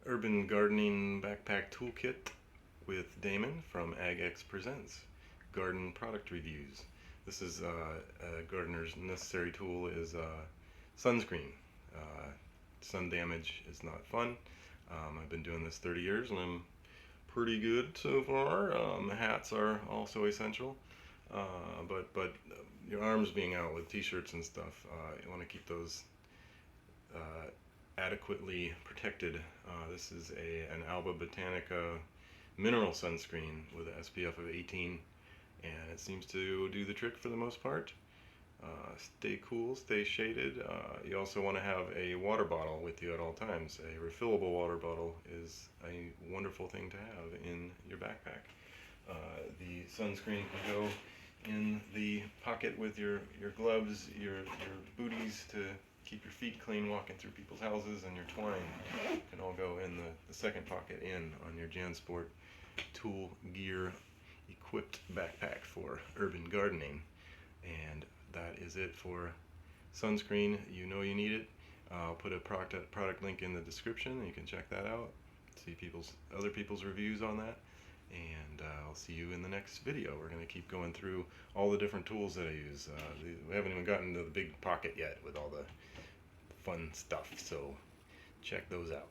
Urban Gardening Backpack Toolkit with Damon from AgX Presents Garden Product Reviews. This is a gardener's necessary tool is sunscreen. Sun damage is not fun. I've been doing this 30 years and I'm pretty good so far. Hats are also essential, but your arms being out with t-shirts and stuff, you want to keep those adequately protected. This is an Alba Botanica Mineral Sunscreen with an SPF of 18, and it seems to do the trick for the most part. Stay cool, stay shaded. You also want to have a water bottle with you at all times. A refillable water bottle is a wonderful thing to have in your backpack. The sunscreen can go in the pocket with your gloves, your booties to keep your feet clean walking through people's houses, and your twine can all go in the second pocket in on your Jansport tool gear equipped backpack for urban gardening. And that is it for sunscreen. You know you need it. I'll put a product link in the description. You can check that out, see other people's reviews on that, and I'll see you in the next video. We're going to keep going through all the different tools that I use. We haven't even gotten to the big pocket yet with all the fun stuff, so check those out.